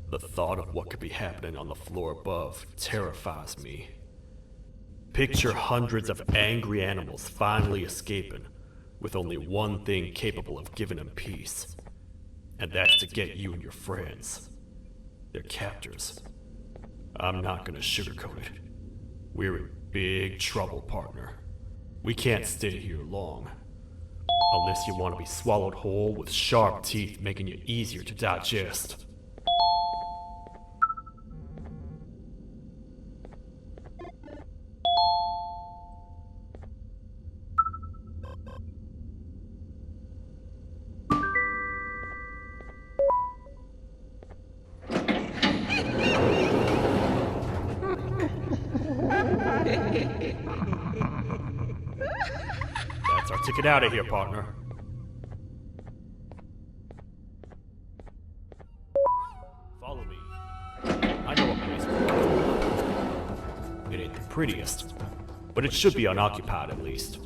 The thought of what could be happening on the floor above terrifies me. Picture hundreds of angry animals finally escaping, with only one thing capable of giving them peace. And that's to get you and your friends. Their captors. I'm not gonna sugarcoat it. We're in big trouble, partner. We can't stay here long. Unless you want to be swallowed whole with sharp teeth making you easier to digest. That's our ticket out of here, partner. Follow me. I know a place we're going. It ain't the prettiest, but it should be unoccupied at least.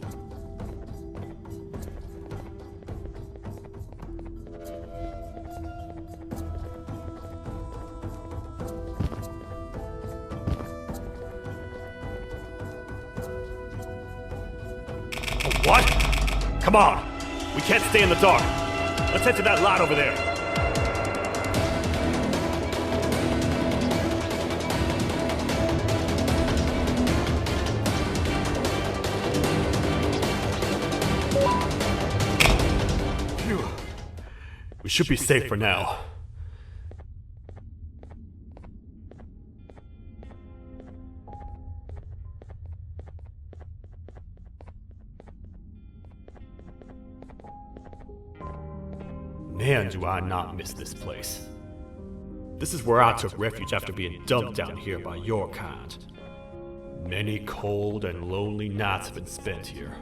What? Come on! We can't stay in the dark! Let's head to that lot over there! Phew. We should be safe for now. Man, do I not miss this place. This is where I took refuge after being dumped down here by your kind. Many cold and lonely nights have been spent here.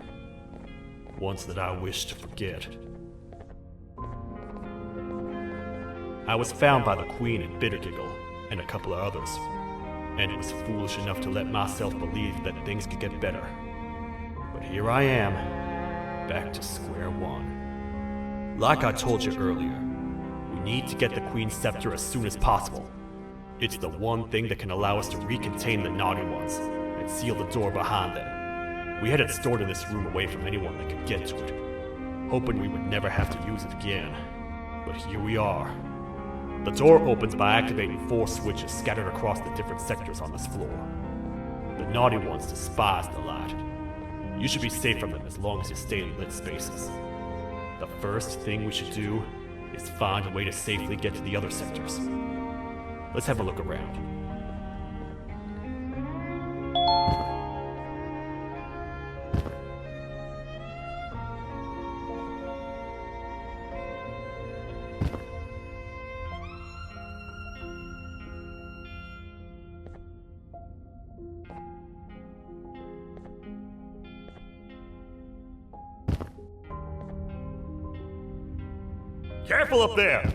Ones that I wish to forget. I was found by the Queen and Bittergiggle, and a couple of others, and was foolish enough to let myself believe that things could get better. But here I am, back to square one. Like I told you earlier, we need to get the Queen's scepter as soon as possible. It's the one thing that can allow us to recontain the naughty ones and seal the door behind them. We had it stored in this room away from anyone that could get to it, hoping we would never have to use it again. But here we are. The door opens by activating 4 switches scattered across the different sectors on this floor. The naughty ones despise the light. You should be safe from them as long as you stay in lit spaces. The first thing we should do is find a way to safely get to the other sectors. Let's have a look around. Careful up there!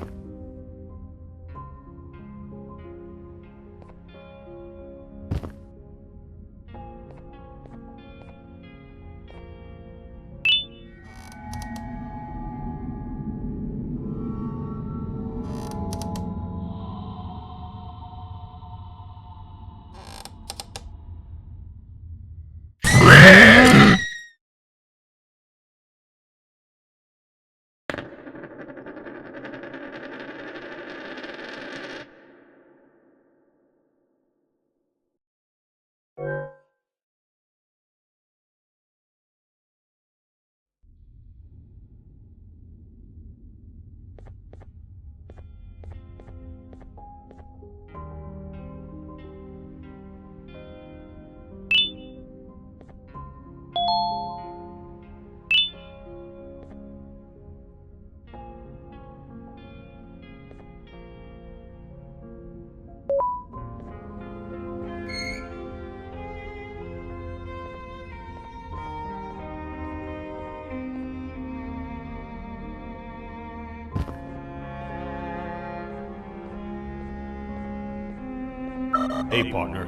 Hey, partner.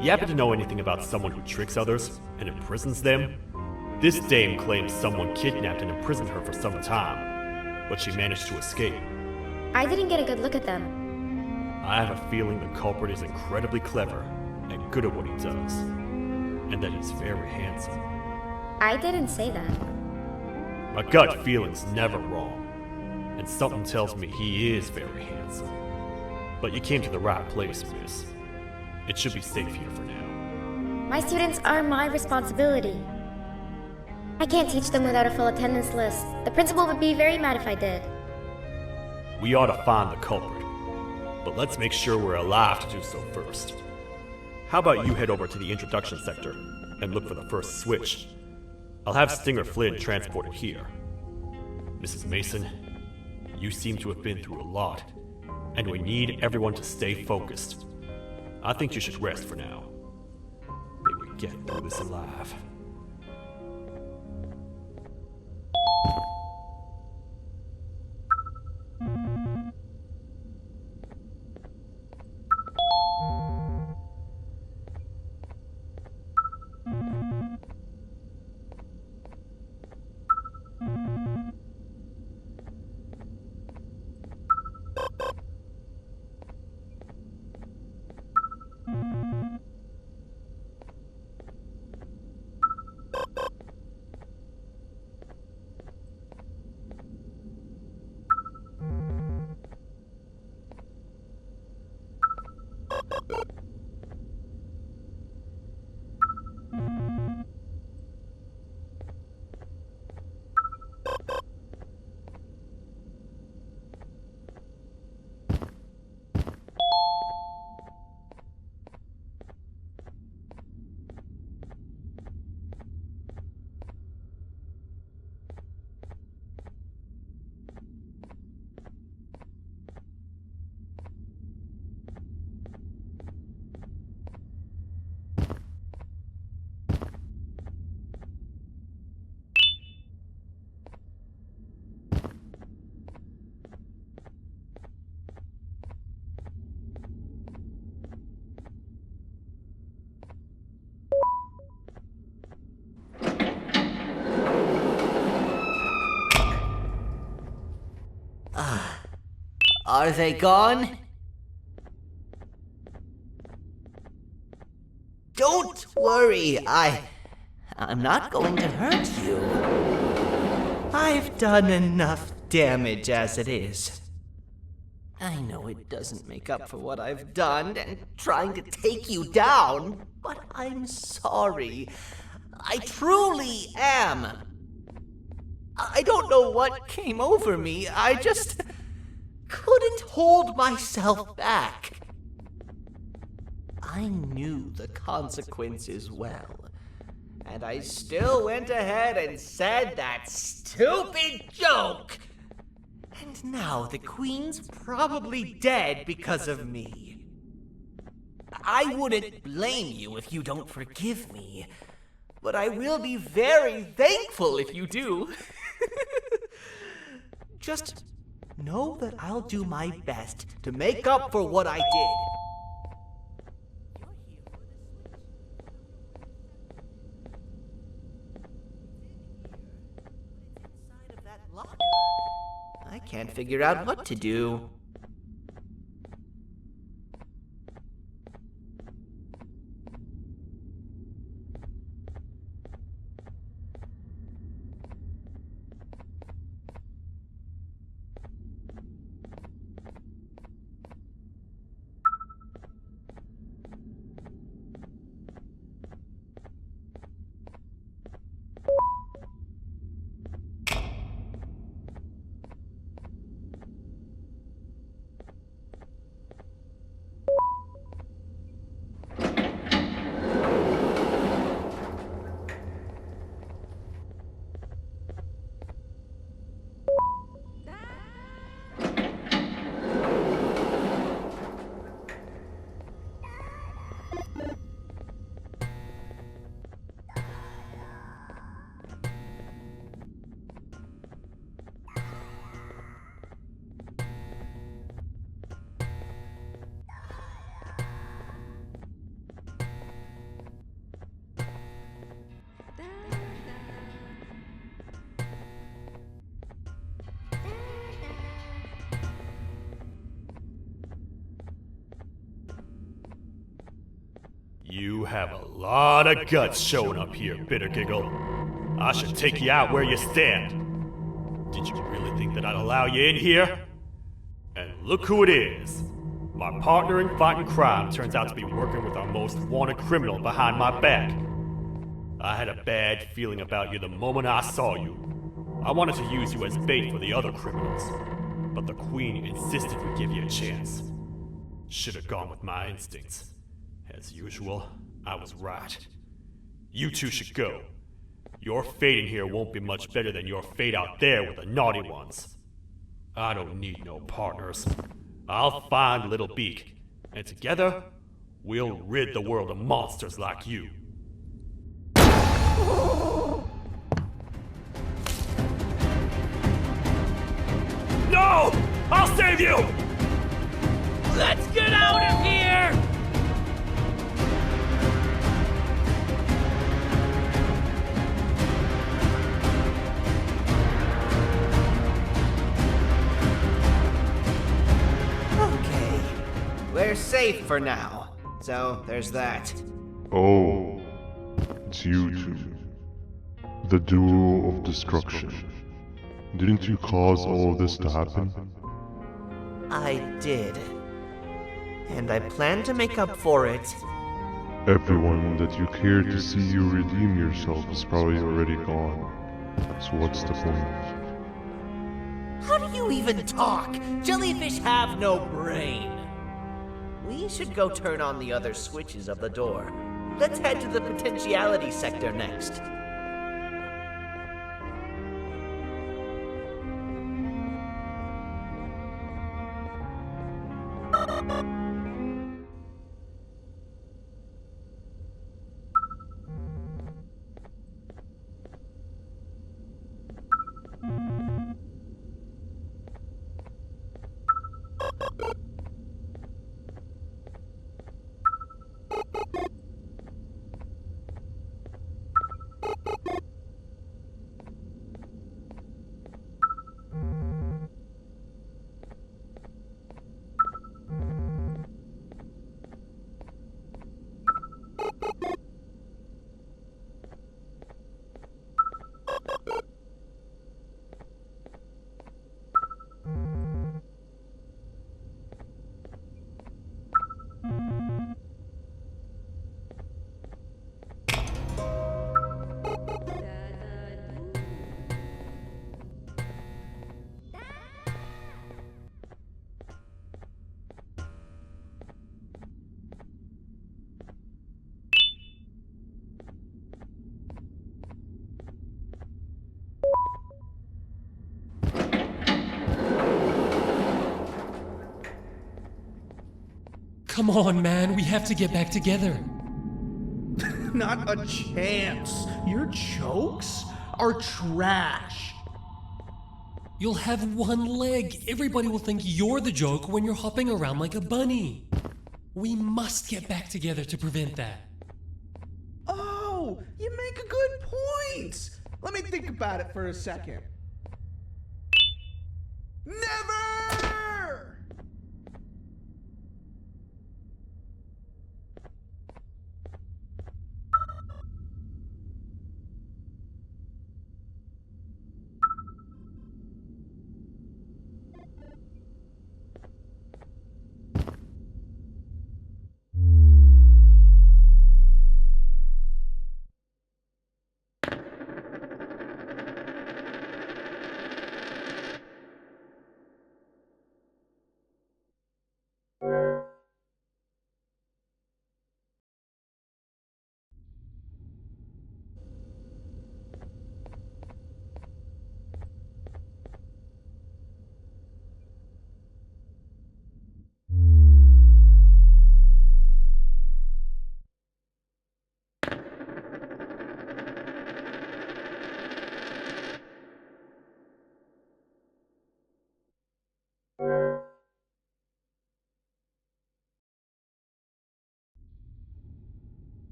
You happen to know anything about someone who tricks others and imprisons them? This dame claims someone kidnapped and imprisoned her for some time, but she managed to escape. I didn't get a good look at them. I have a feeling the culprit is incredibly clever and good at what he does, and that he's very handsome. I didn't say that. My gut feeling's never wrong, and something tells me he is very handsome. But you came to the right place, miss. It should be safe here for now. My students are my responsibility. I can't teach them without a full attendance list. The principal would be very mad if I did. We ought to find the culprit, but let's make sure we're alive to do so first. How about you head over to the introduction sector and look for the first switch? I'll have Stinger Flynn transported here. Mrs. Mason, you seem to have been through a lot, and we need everyone to stay focused. I think you should rest for now. May we get through this alive. Are they gone? Don't worry, I'm not going to hurt you. I've done enough damage as it is. I know it doesn't make up for what I've done and trying to take you down, but I'm sorry. I truly am. I don't know what came over me. I just couldn't hold myself back. I knew the consequences well, and I still went ahead and said that stupid joke. And now the Queen's probably dead because of me. I wouldn't blame you if you don't forgive me, but I will be very thankful if you do. Just know that I'll do my best to make up for what I did. Inside of that locker, I can't figure out what to do. You have a lot of guts showing up here, Bittergiggle. I should take you out where you stand. Did you really think that I'd allow you in here? And look who it is. My partner in fighting crime turns out to be working with our most wanted criminal behind my back. I had a bad feeling about you the moment I saw you. I wanted to use you as bait for the other criminals, but the Queen insisted we give you a chance. Should have gone with my instincts. As usual, I was right. You two should go. Your fate in here won't be much better than your fate out there with the naughty ones. I don't need no partners. I'll find Little Beak, and together, we'll rid the world of monsters like you. No! I'll save you! Let's get out of here! Okay, we're safe for now. So, there's that. Oh, it's you two. The duo of destruction. Didn't you cause all of this to happen? I did. And I plan to make up for it. Everyone that you cared to see you redeem yourself is probably already gone. So what's the point? How do you even talk? Jellyfish have no brain. We should go turn on the other switches of the door. Let's head to the potentiality sector next. Come on, man, we have to get back together. Not a chance. Your jokes are trash. You'll have one leg. Everybody will think you're the joke when you're hopping around like a bunny. We must get back together to prevent that. Oh, you make a good point. Let me think about it for a second. Never!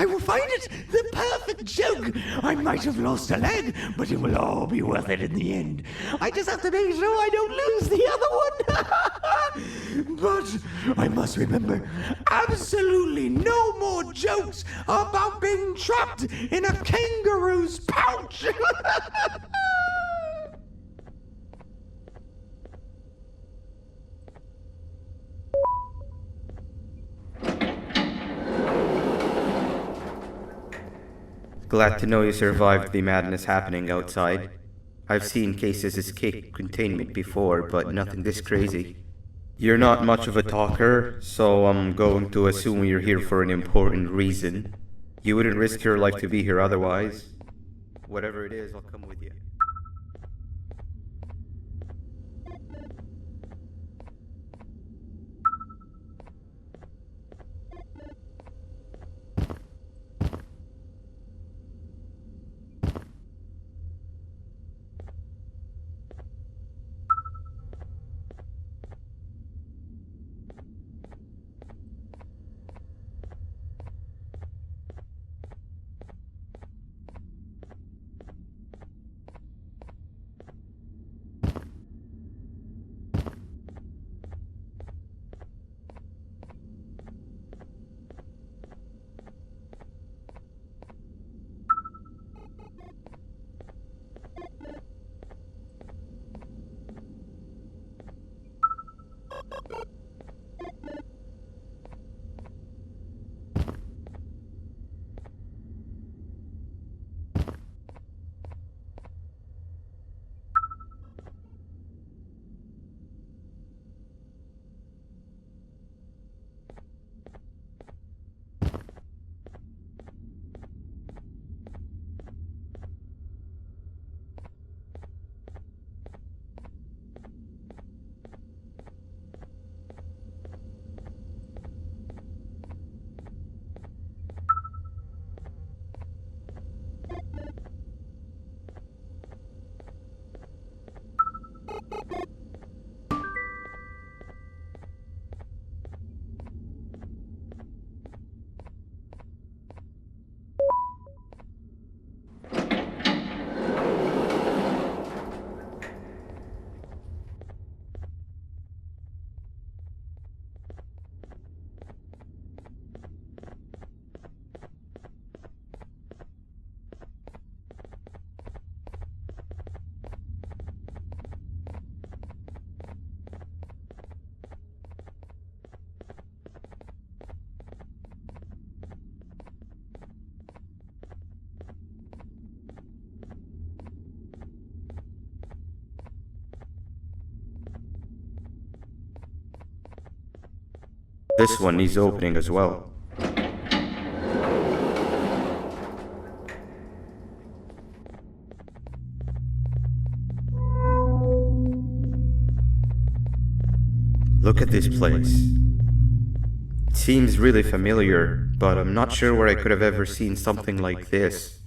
I will find it! The perfect joke! I might have lost a leg, but it will all be worth it in the end. I just have to make sure I don't lose the other one! But I must remember, absolutely no more jokes about being trapped in a kangaroo's pouch! Glad to know you survived the madness happening outside. I've seen cases escape containment before, but nothing this crazy. You're not much of a talker, so I'm going to assume you're here for an important reason. You wouldn't risk your life to be here otherwise. Whatever it is, I'll come with you. This one needs opening as well. Look at this place. It seems really familiar, but I'm not sure where I could have ever seen something like this.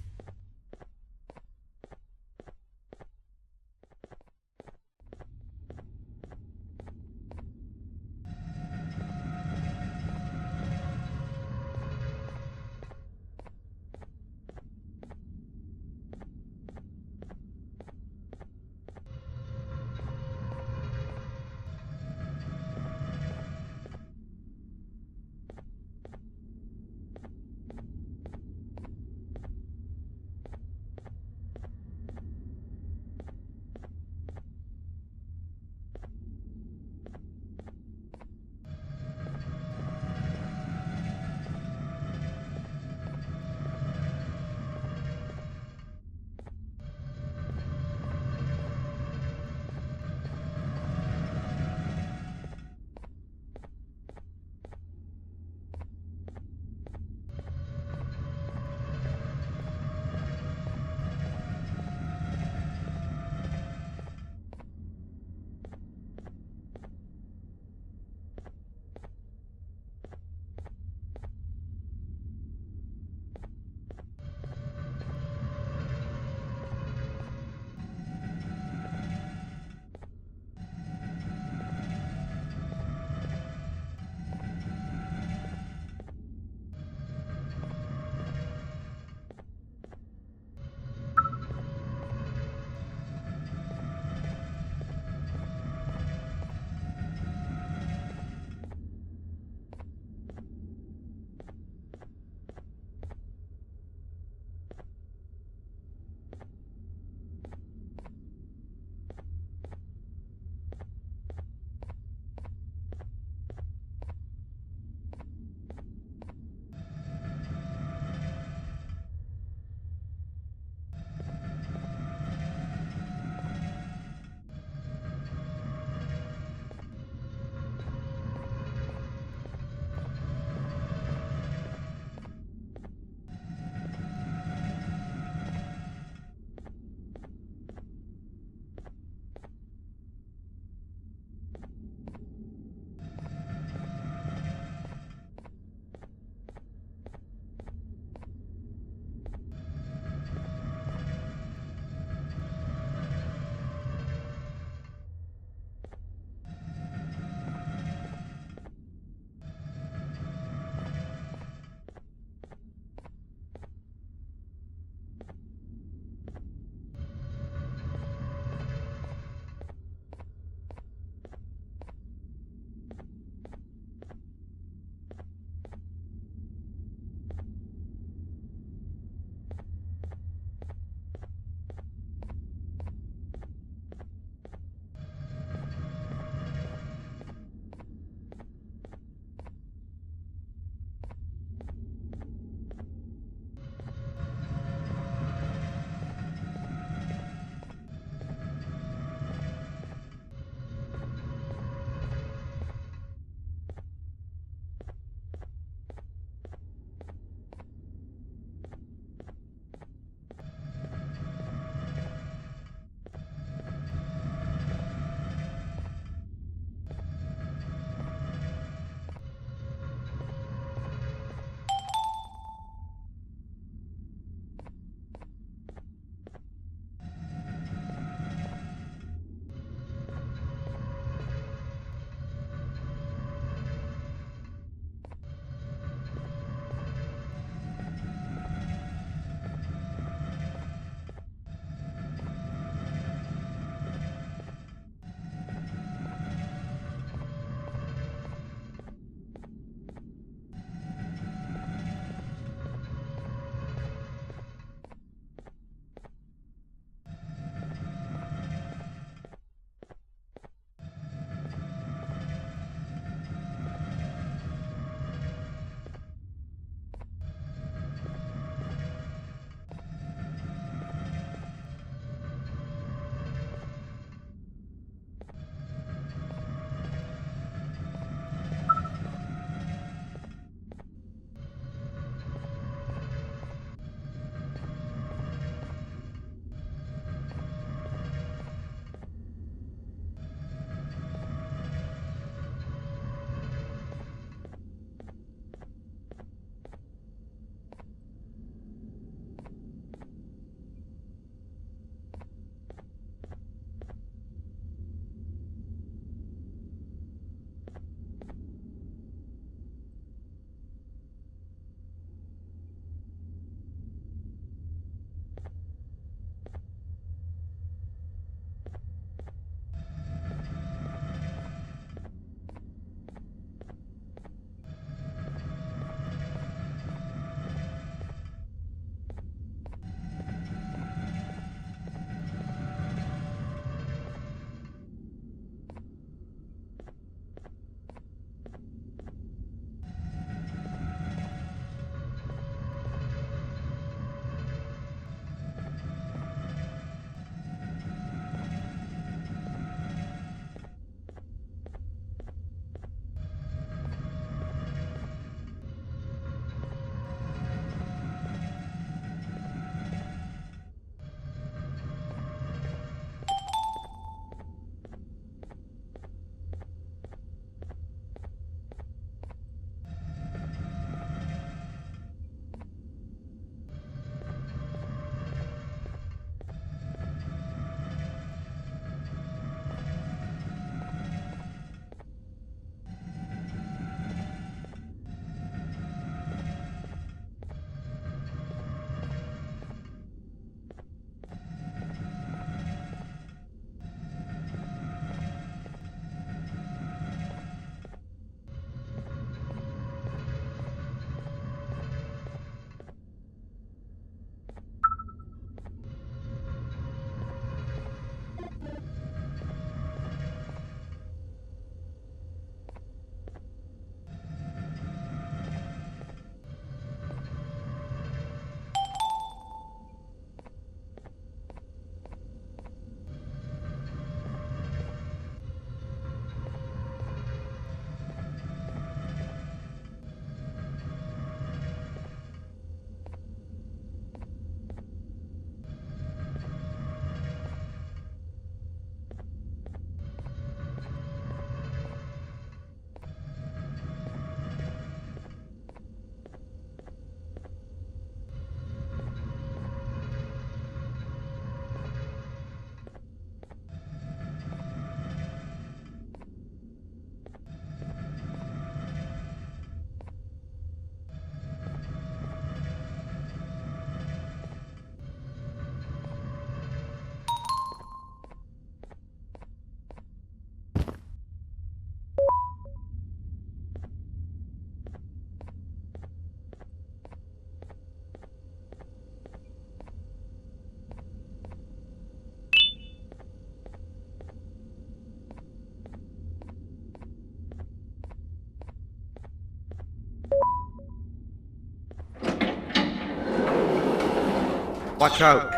Watch out!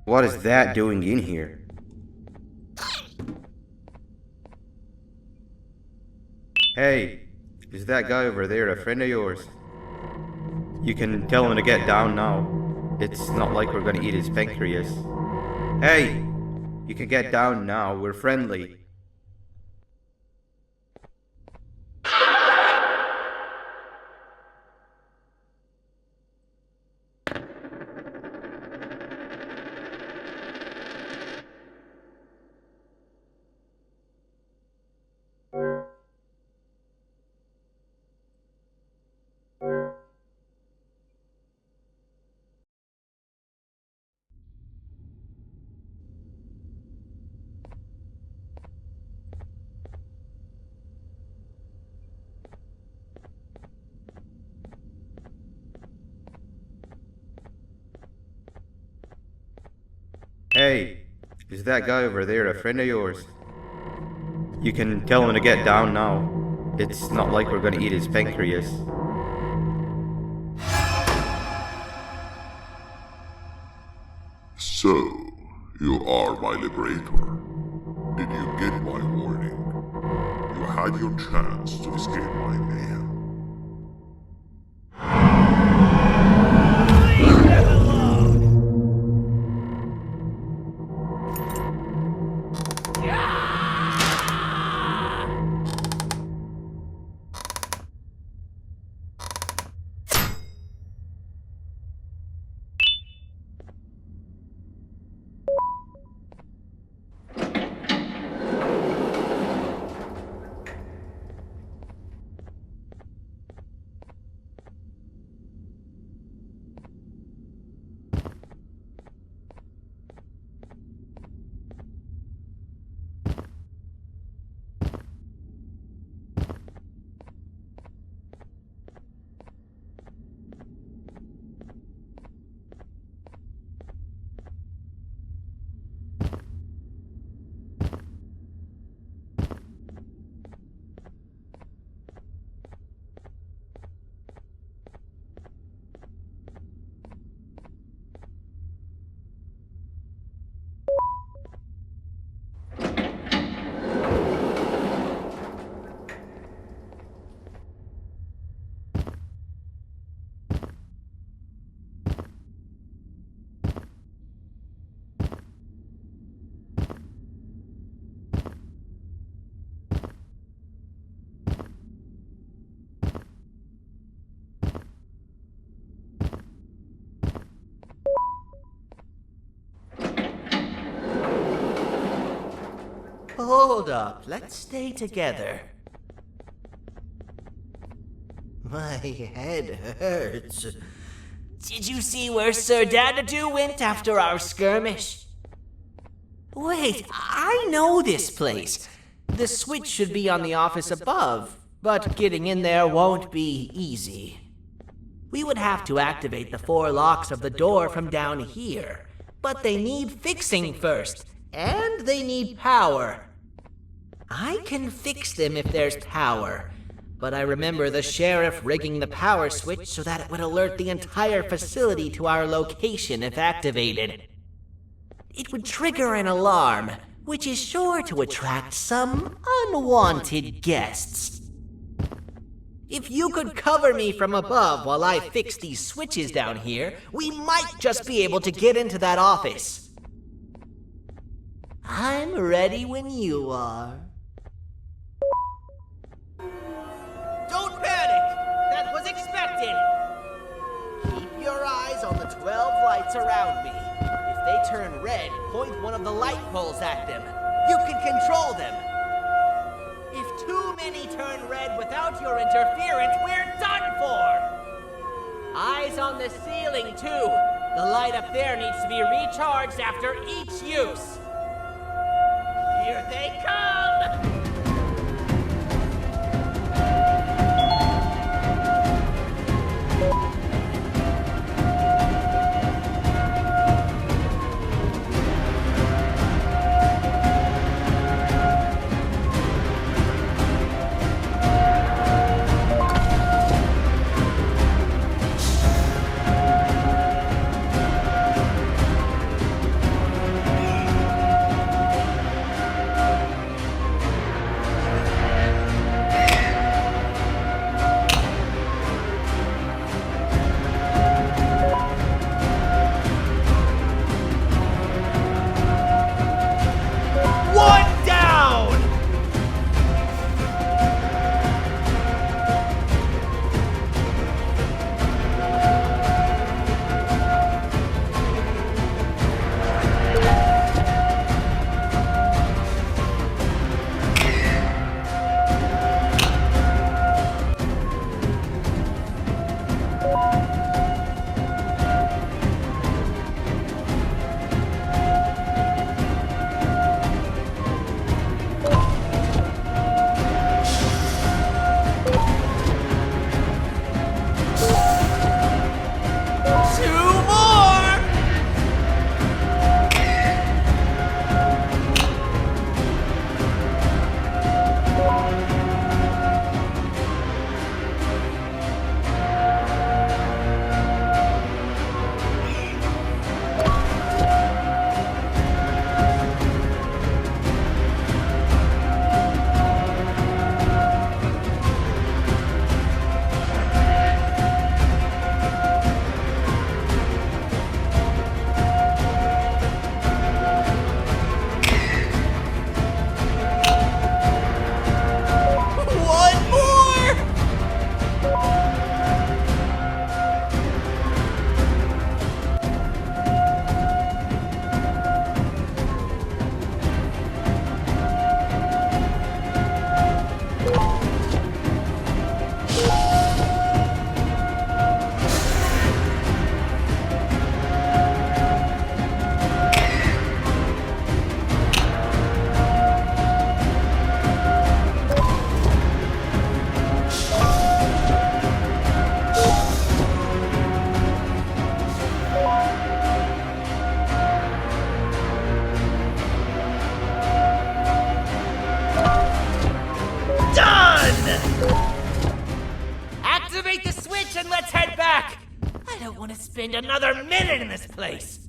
What is that doing in here? Hey, is that guy over there a friend of yours? You can tell him to get down now. It's not like we're gonna eat his pancreas. Hey! You can get down now, we're friendly. Hey, is that guy over there a friend of yours? You can tell him to get down now. It's not like we're gonna eat his pancreas. So, you are my liberator. Did you get my warning? You had your chance to escape my mayhem. Hold up, let's stay together. My head hurts. Did you see where Sir Dadadoo went after our skirmish? Wait, I know this place. The switch should be on the office above, but getting in there won't be easy. We would have to activate the 4 locks of the door from down here, but they need fixing first, and they need power. I can fix them if there's power, but I remember the sheriff rigging the power switch so that it would alert the entire facility to our location if activated. It would trigger an alarm, which is sure to attract some unwanted guests. If you could cover me from above while I fix these switches down here, we might just be able to get into that office. I'm ready when you are. Don't panic! That was expected! Keep your eyes on the 12 lights around me. If they turn red, point one of the light poles at them. You can control them. If too many turn red without your interference, we're done for! Eyes on the ceiling, too. The light up there needs to be recharged after each use. Here they come! and let's head back! I don't want to spend another minute in this place!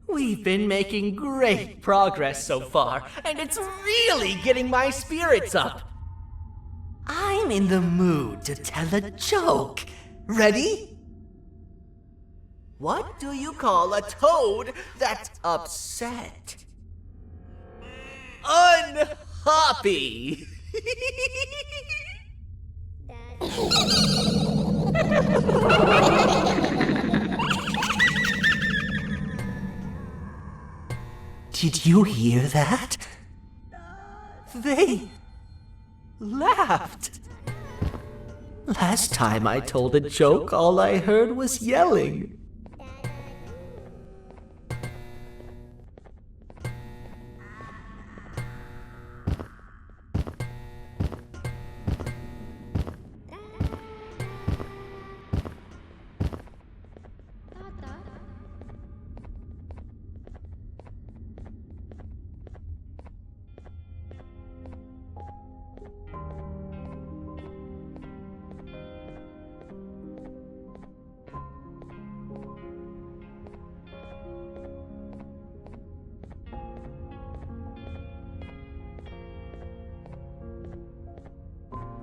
We've been making great progress so far, and it's really getting my spirits up. I'm in the mood to tell a joke. Ready? What do you call a toad that's upset? Unhappy! Did you hear that? They laughed. Last time I told a joke, all I heard was yelling.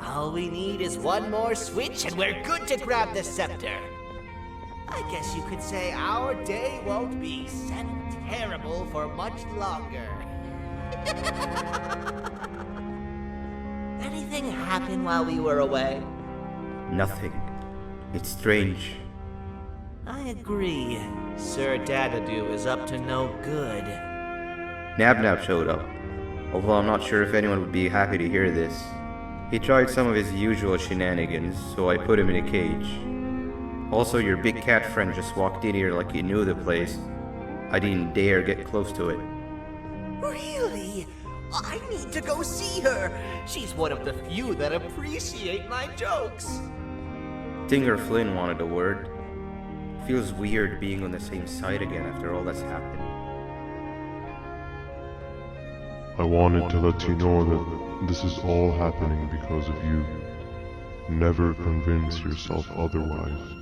All we need is one more switch and we're good to grab the scepter. I guess you could say our day won't be set terrible for much longer. Anything happen while we were away? Nothing. It's strange. I agree. Sir Dadadoo is up to no good. Nab showed up, although I'm not sure if anyone would be happy to hear this. He tried some of his usual shenanigans, so I put him in a cage. Also, your big cat friend just walked in here like he knew the place. I didn't dare get close to it. Really? I need to go see her. She's one of the few that appreciate my jokes. Dinger Flynn wanted a word. Feels weird being on the same side again after all that's happened. I wanted to let you know that this is all happening because of you. Never convince yourself otherwise.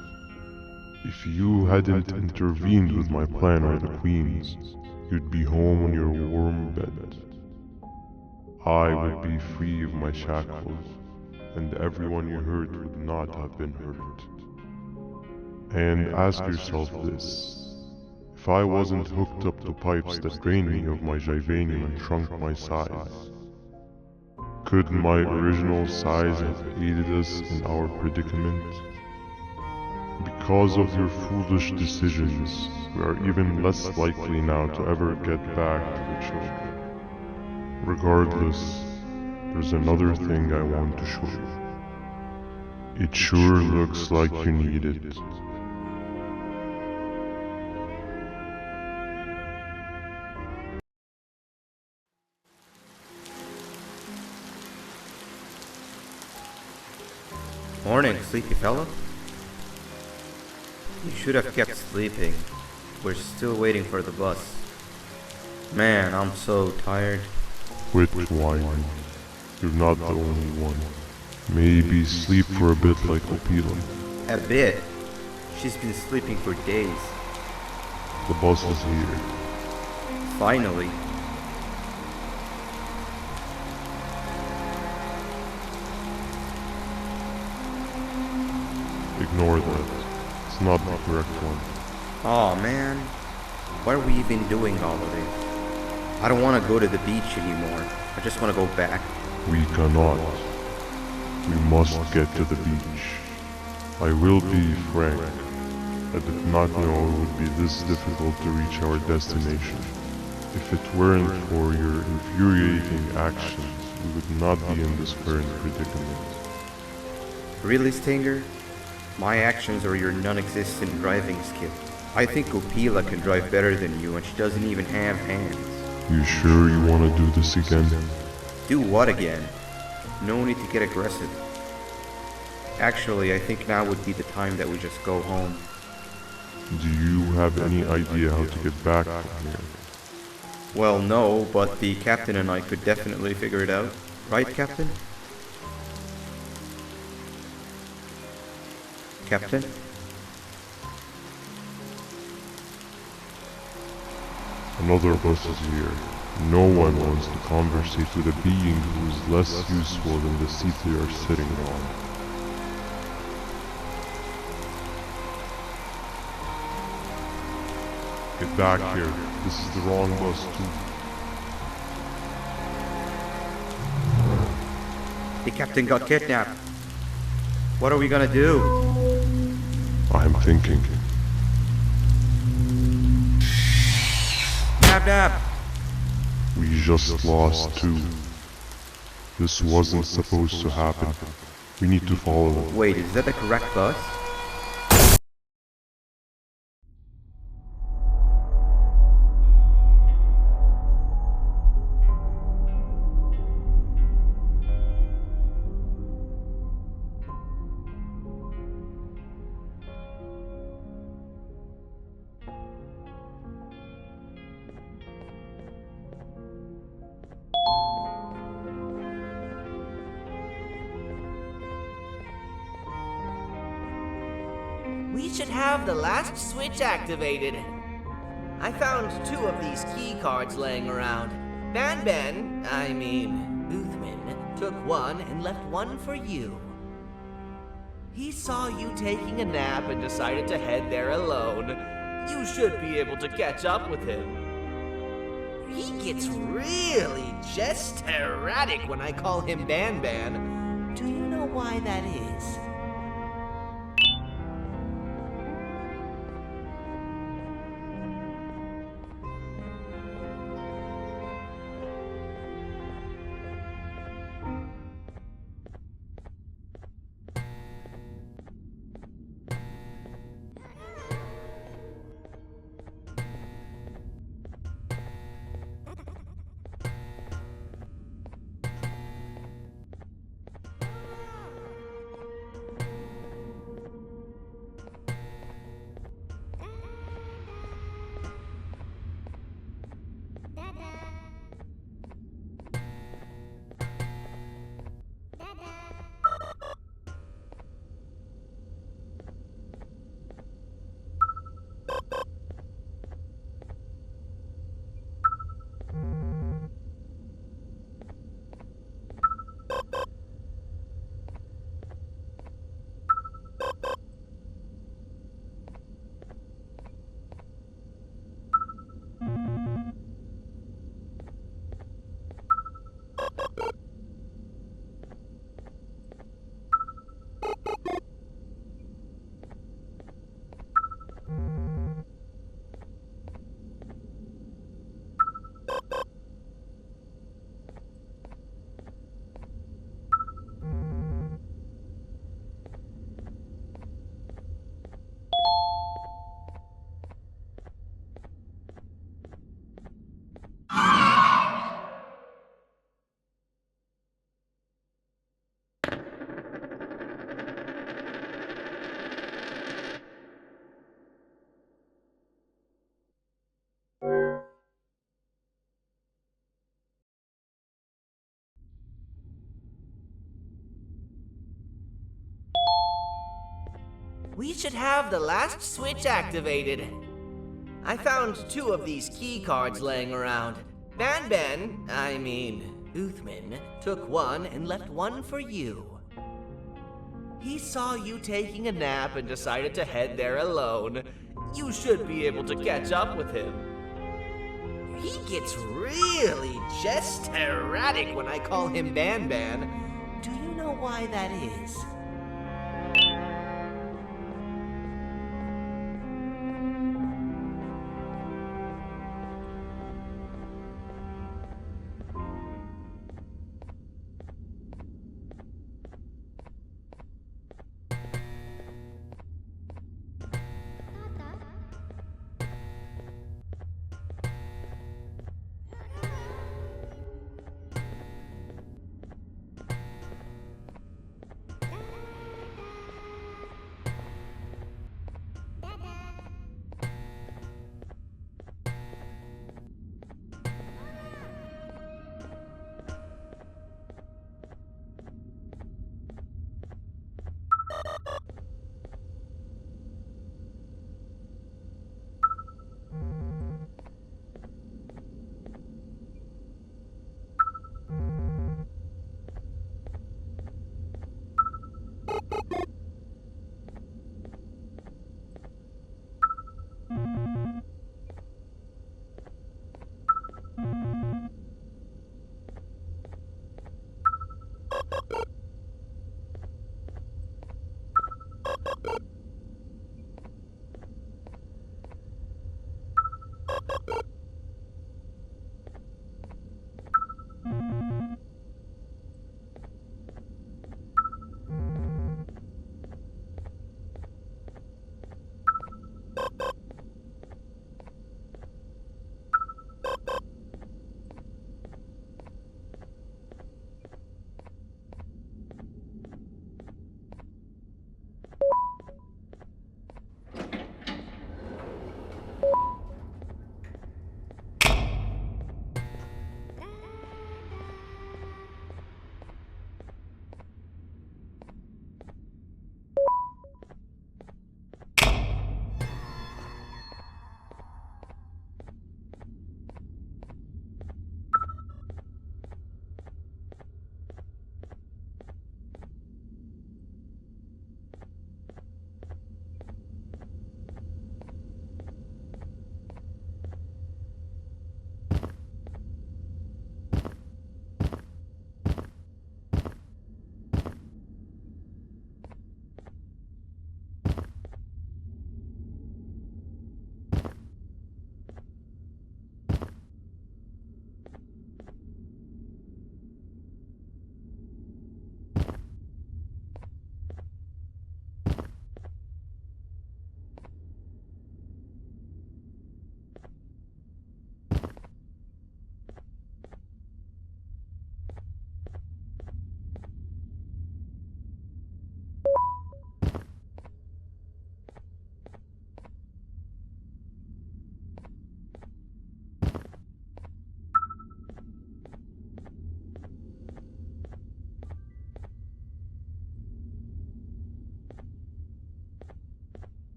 If you hadn't intervened with my plan or the Queen's, you'd be home on your warm bed. I would be free of my shackles, and everyone you hurt would not have been hurt. And ask yourself this. If I wasn't hooked up to pipes that drained me of my Jivanium and shrunk my size, could my original size have aided us in our predicament? Because of your foolish decisions, we are even less likely now to ever get back to the children. Regardless, there's another thing I want to show you. It sure looks like you need it. Morning, sleepy fellow. You should have kept sleeping. We're still waiting for the bus. Man, I'm so tired. Quit whining. You're not the only one. Maybe sleep for a bit like Opila. A bit? She's been sleeping for days. The bus is here. Finally. Ignore that. It's not the correct one. Aw, man. Why are we even doing all of this? I don't want to go to the beach anymore. I just want to go back. We cannot. We must get to the beach. I will be frank. I did not know it would be this difficult to reach our destination. If it weren't for your infuriating actions, we would not be in this current predicament. Really, Stinger? My actions are your non-existent driving skill. I think Opila can drive better than you, and she doesn't even have hands. You sure you want to do this again? Do what again? No need to get aggressive. Actually, I think now would be the time that we just go home. Do you have any idea how to get back from here? Well, no, but the captain and I could definitely figure it out. Right, Captain? Captain? Another bus is here. No one wants to conversate with a being who is less useful than the seat they are sitting on. Get back here. This is the wrong bus too. The captain got kidnapped. What are we gonna do? I'm thinking. Nap! We just lost two. This wasn't supposed to happen. We need to follow them. Wait, is that the correct bus? We should have the last switch activated. I found 2 of these key cards laying around. Banban, Boothman, took one and left one for you. He saw you taking a nap and decided to head there alone. You should be able to catch up with him. He gets really just erratic when I call him Banban. Do you know why that is? We should have the last switch activated. I found 2 of these key cards laying around. Banban, Uthman, took one and left one for you. He saw you taking a nap and decided to head there alone. You should be able to catch up with him. He gets really just erratic when I call him Banban. Do you know why that is?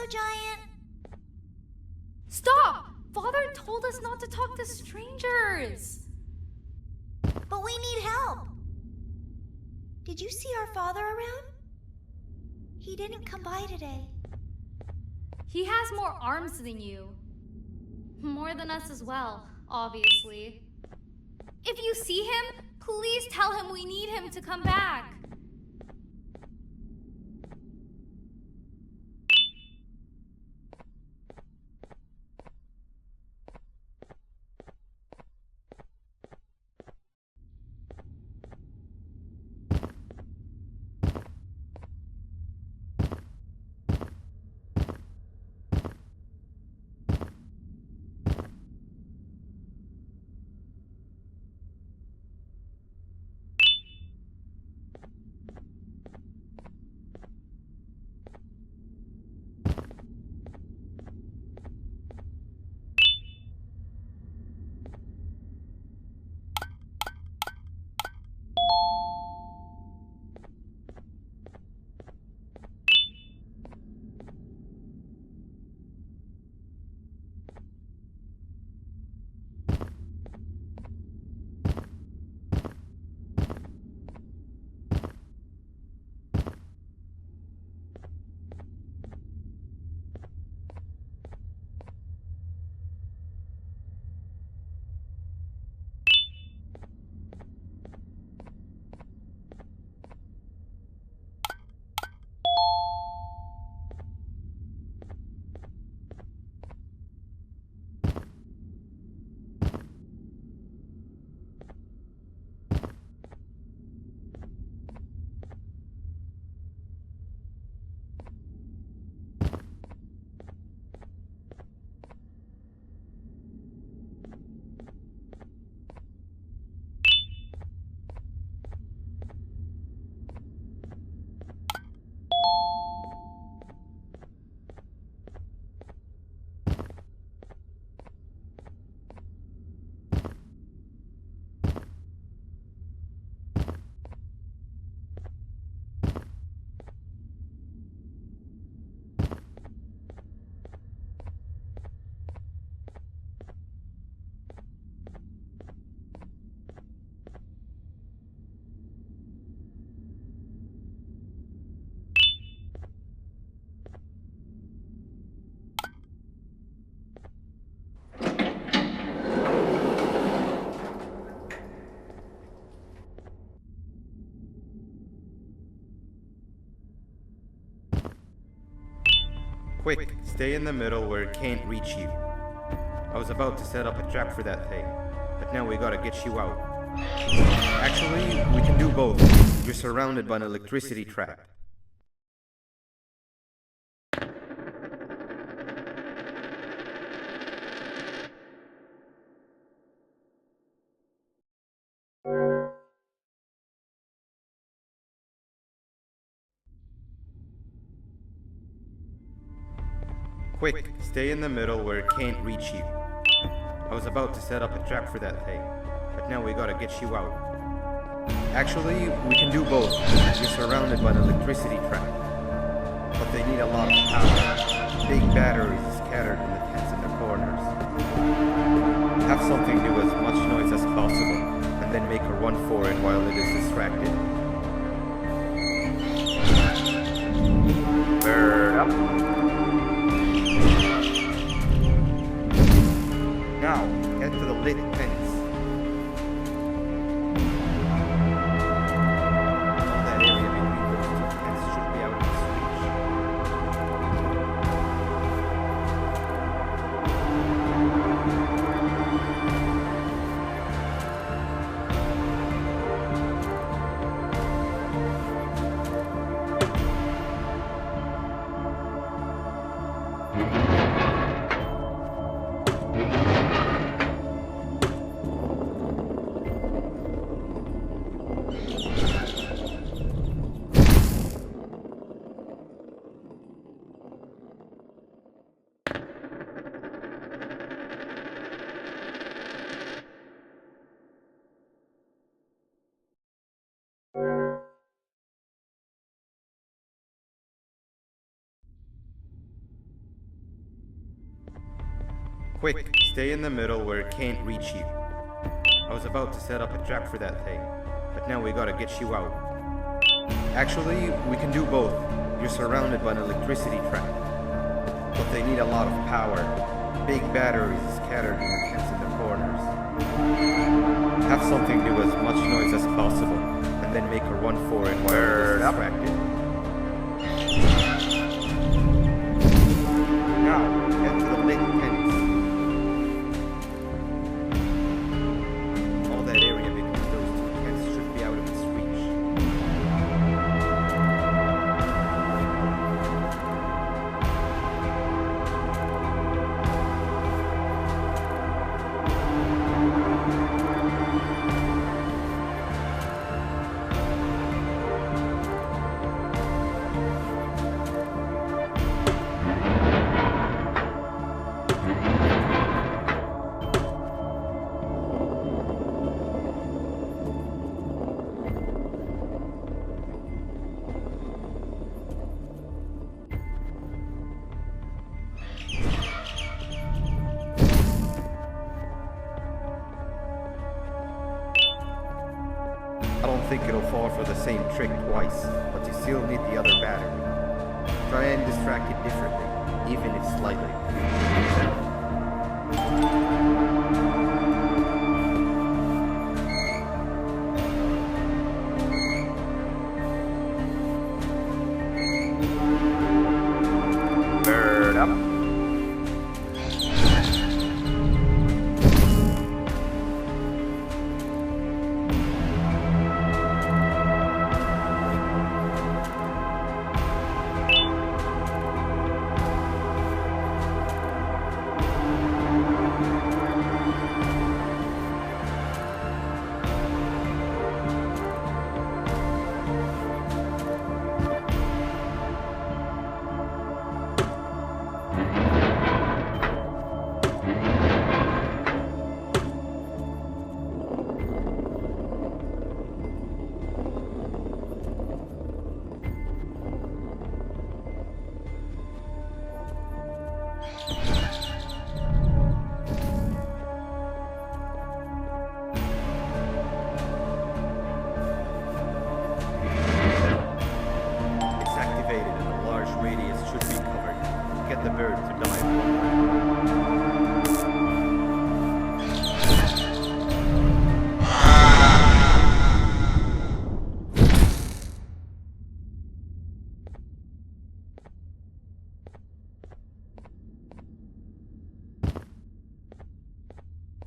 Giant? Stop! Father told us not to talk to strangers! But we need help. Did you see our father around? He didn't come by today. He has more arms than you. More than us as well, obviously. If you see him, please tell him we need him to come back. Quick, stay in the middle where it can't reach you. I was about to set up a trap for that thing, but now we gotta get you out. Actually, we can do both. You're surrounded by an electricity trap. Quick, stay in the middle where it can't reach you. I was about to set up a trap for that thing, but now we gotta get you out. Actually, we can do both. You're surrounded by an electricity trap. But they need a lot of power. Big batteries scattered in the tents in the corners. Have something do as much noise as possible, and then make a run for it while it is distracted. Bird up. Now, head to the lit tents. All that area between those two tents should be out of Quick, stay in the middle where it can't reach you. I was about to set up a trap for that thing, but now we gotta get you out. Actually, we can do both. You're surrounded by an electricity trap, but they need a lot of power. Big batteries scattered in the tents in the corners. Have something do as much noise as possible, and then make a run for it while you're distracted. Now, head to the lit tents. All that area between those two tents should be out of its reach. I don't think it'll fall for the same trick twice, but you still need the other battery. Try and distract it differently, even if slightly. Bird up.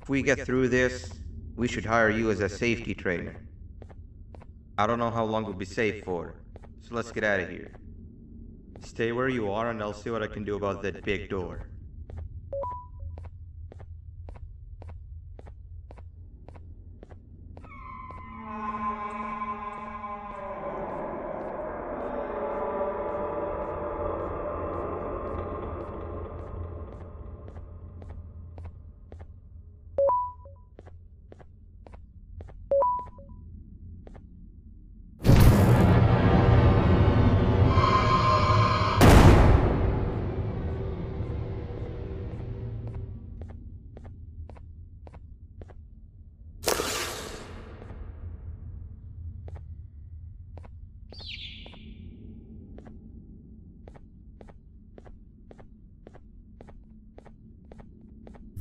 If we get through this, we should hire you as a safety trainer. I don't know how long we'll be safe for, so let's get out of here. Stay where you are and I'll see what I can do about that big door.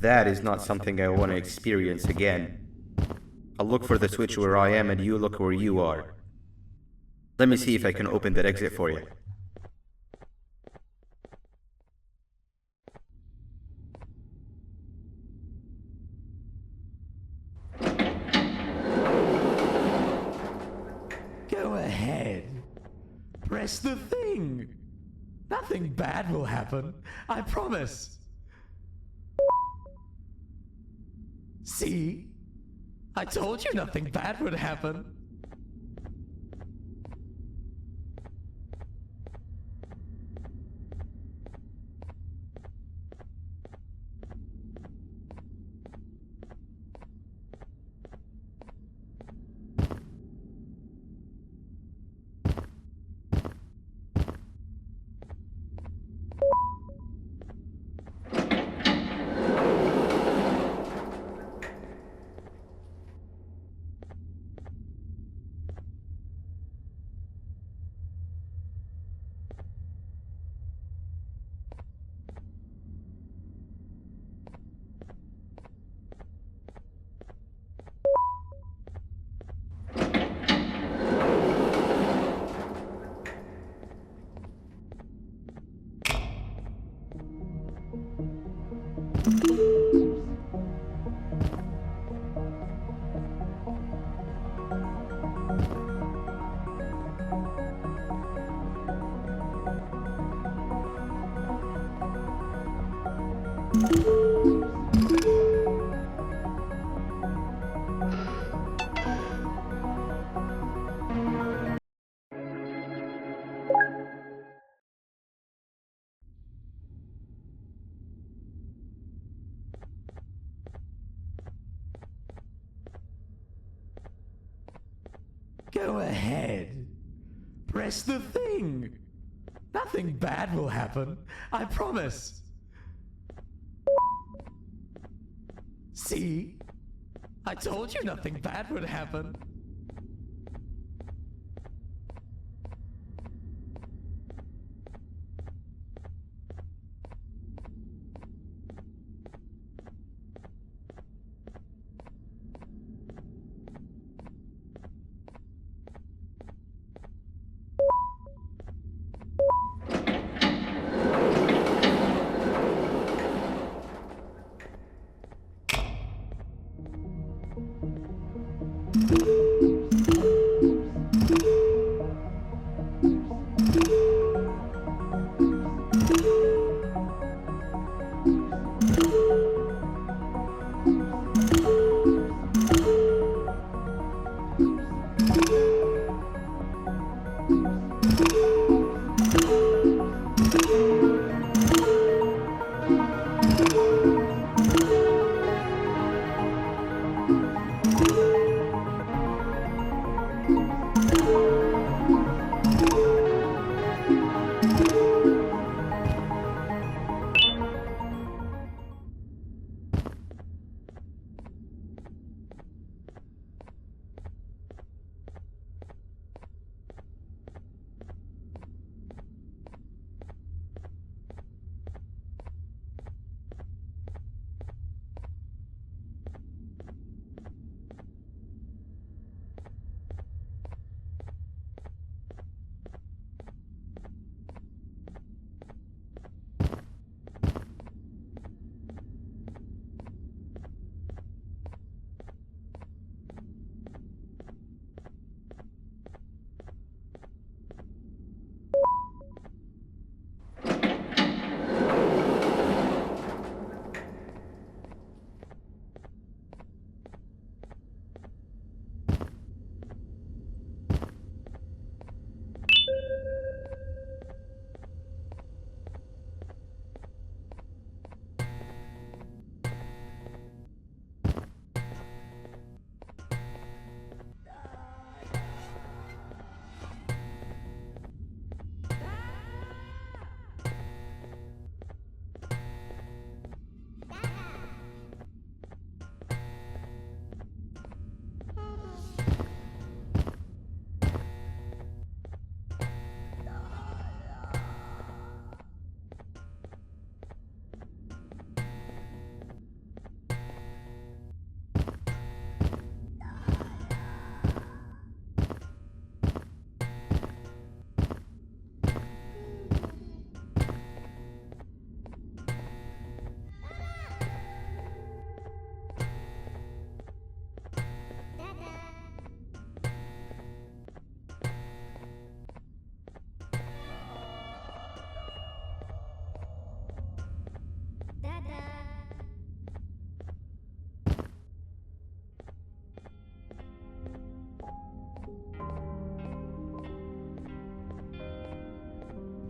That is not something I want to experience again. I'll look for the switch where I am and you look where you are. Let me see if I can open that exit for you. Go ahead. Press the thing. Nothing bad will happen. I promise. See? I told you nothing bad would happen. Go ahead. Press the thing. Nothing bad will happen. I promise. See? I told you nothing bad would happen.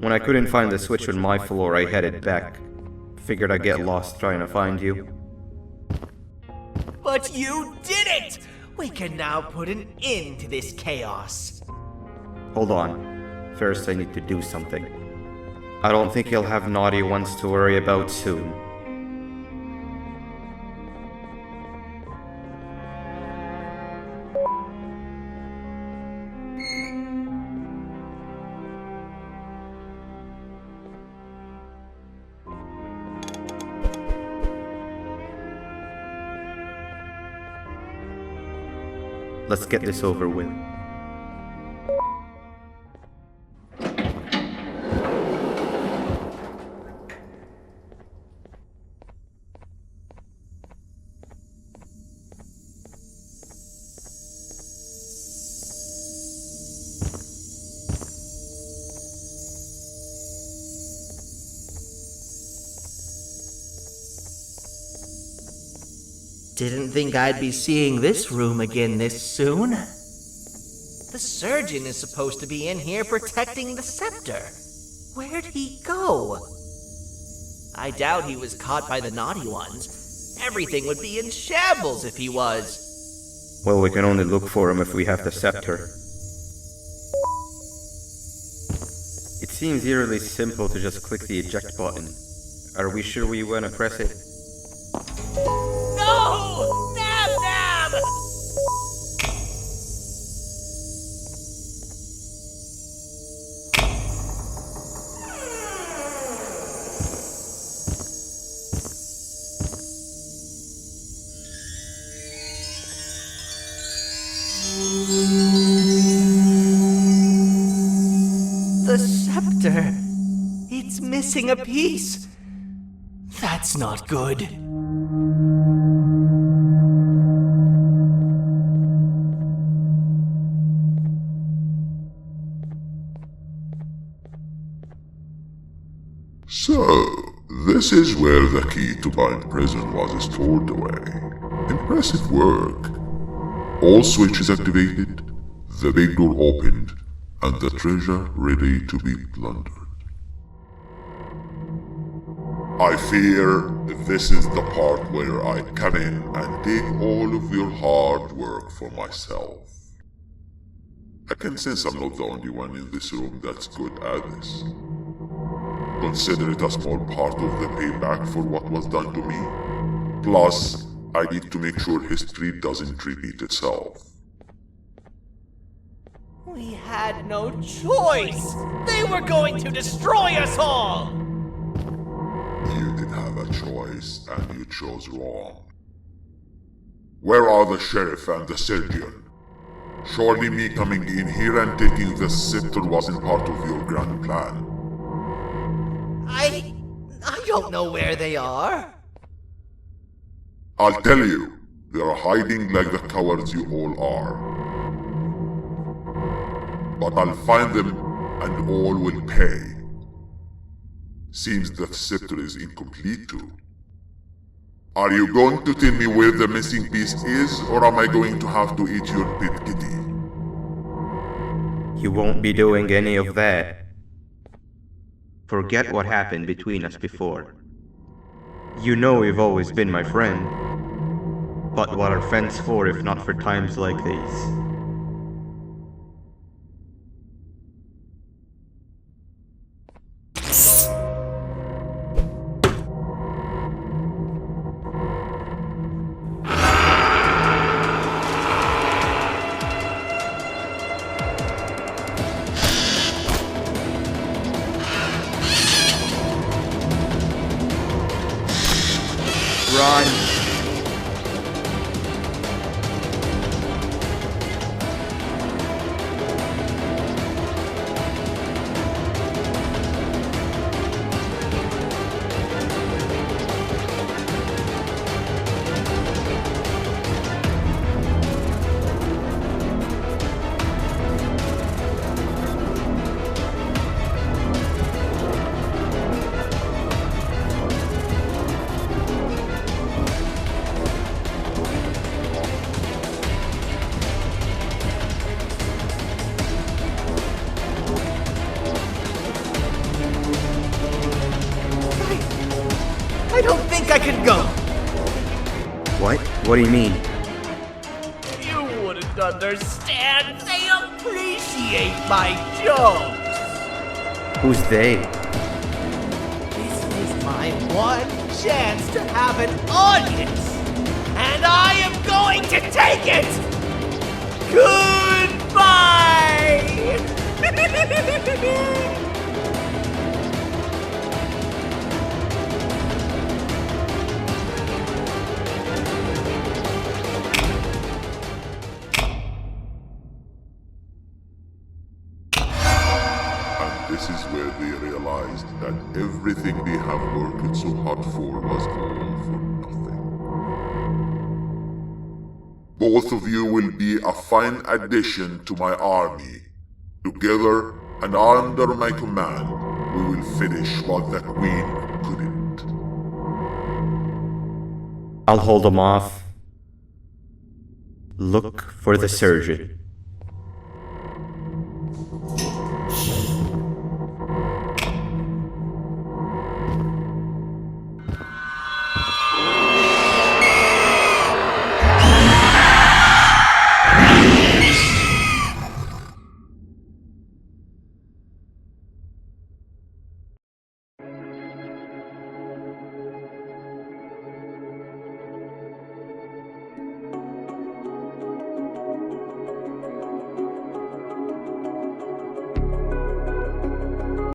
When I couldn't find the switch on my floor, I headed back. Figured I'd get lost trying to find you. But you did it! We can now put an end to this chaos. Hold on. First I need to do something. I don't think you'll have naughty ones to worry about soon. Let's get this over with. Didn't think I'd be seeing this room again this soon. The surgeon is supposed to be in here protecting the scepter. Where'd he go? I doubt he was caught by the naughty ones. Everything would be in shambles if he was. Well, we can only look for him if we have the scepter. seems eerily simple to just click the eject button. Are we sure we want to press it? No! Nab Nab! The scepter. It's missing a piece. That's not good. So, this is where the key to Bind Prison was stored away. Impressive work. All switches activated, the big door opened, and the treasure ready to be plundered. I fear this is the part where I come in and take all of your hard work for myself. I can sense I'm not the only one in this room that's good at this. Consider it a small part of the payback for what was done to me. Plus, I need to make sure history doesn't repeat itself. We had no choice! They were going to destroy us all! You did have a choice, and you chose wrong. Where are the sheriff and the surgeon? Surely me coming in here and taking the scepter wasn't part of your grand plan. I don't know where they are. I'll tell you, they're hiding like the cowards you all are. But I'll find them, and all will pay. Seems the scepter is incomplete too. Are you going to tell me where the missing piece is, or am I going to have to eat your pet kitty? You won't be doing any of that. Forget what happened between us before. You know you've always been my friend. But what are friends for if not for times like these? Run! I don't think I can go. What? What do you mean? You wouldn't understand. They appreciate my jokes. Who's they? This is my one chance to have an audience, and I am going to take it. Goodbye. This is where they realized that everything they have worked so hard for was all for nothing. Both of you will be a fine addition to my army. Together and under my command, we will finish what the Queen couldn't. I'll hold them off. Look for the surgeon.